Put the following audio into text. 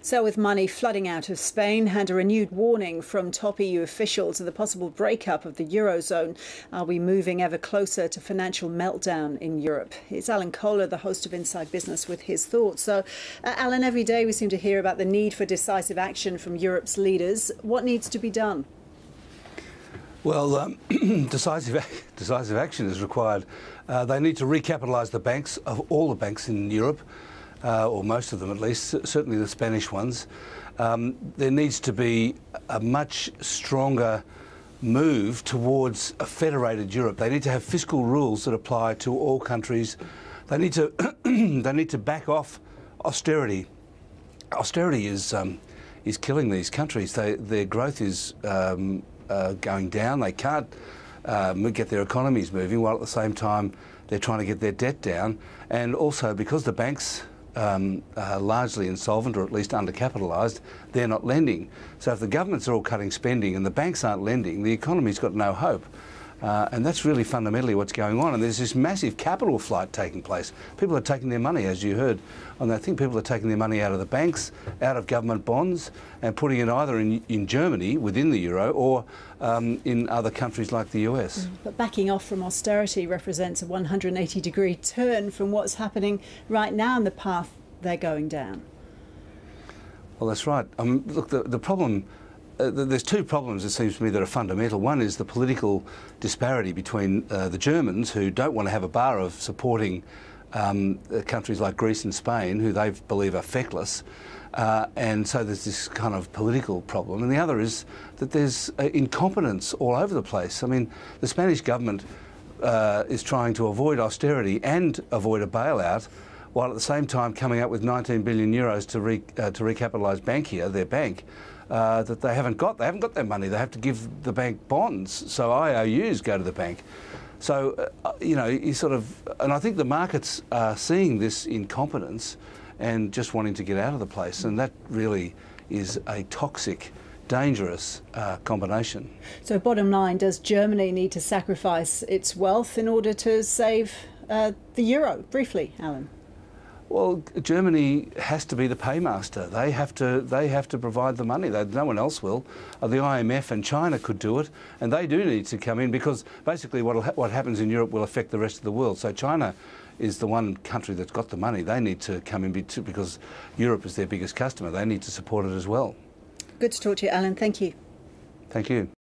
So with money flooding out of Spain and a renewed warning from top EU officials of the possible breakup of the eurozone, are we moving ever closer to financial meltdown in Europe? It's Alan Kohler, the host of Inside Business, with his thoughts. So, Alan, every day we seem to hear about the need for decisive action from Europe's leaders. What needs to be done? Well, decisive action is required. They need to recapitalise the banks, of all the banks in Europe, or most of them at least, certainly the Spanish ones. There needs to be a much stronger move towards a federated Europe. They need to have fiscal rules that apply to all countries. They need to they need to back off austerity. Austerity is killing these countries. Their growth is going down. They can't get their economies moving, while at the same time they're trying to get their debt down. And also, because the banks are largely insolvent, or at least undercapitalised, they're not lending. So if the governments are all cutting spending and the banks aren't lending, the economy's got no hope. And that's really fundamentally what's going on. And there's this massive capital flight taking place. People are taking their money, as you heard. And I think people are taking their money out of the banks, out of government bonds, and putting it either in Germany, within the euro, or in other countries like the US. But backing off from austerity represents a 180-degree turn from what's happening right now in the path they're going down. Well, that's right. Look, the problem... there's two problems, it seems to me, that are fundamental. One is the political disparity between the Germans, who don't want to have a bar of supporting countries like Greece and Spain, who they believe are feckless. And so there's this kind of political problem. And the other is that there's incompetence all over the place. I mean, the Spanish government is trying to avoid austerity and avoid a bailout, while at the same time coming up with 19 billion euros to recapitalise Bankia, their bank, that they haven't got. They haven't got their money. They have to give the bank bonds, so IOUs go to the bank. So, you know, you sort of... And I think the markets are seeing this incompetence and just wanting to get out of the place, and that really is a toxic, dangerous combination. So bottom line, does Germany need to sacrifice its wealth in order to save the euro? Briefly, Alan. Well, Germany has to be the paymaster. They have to provide the money. No one else will. The IMF and China could do it, and they do need to come in, because basically what happens in Europe will affect the rest of the world. So China is the one country that's got the money. They need to come in because Europe is their biggest customer. They need to support it as well. Good to talk to you, Alan. Thank you. Thank you.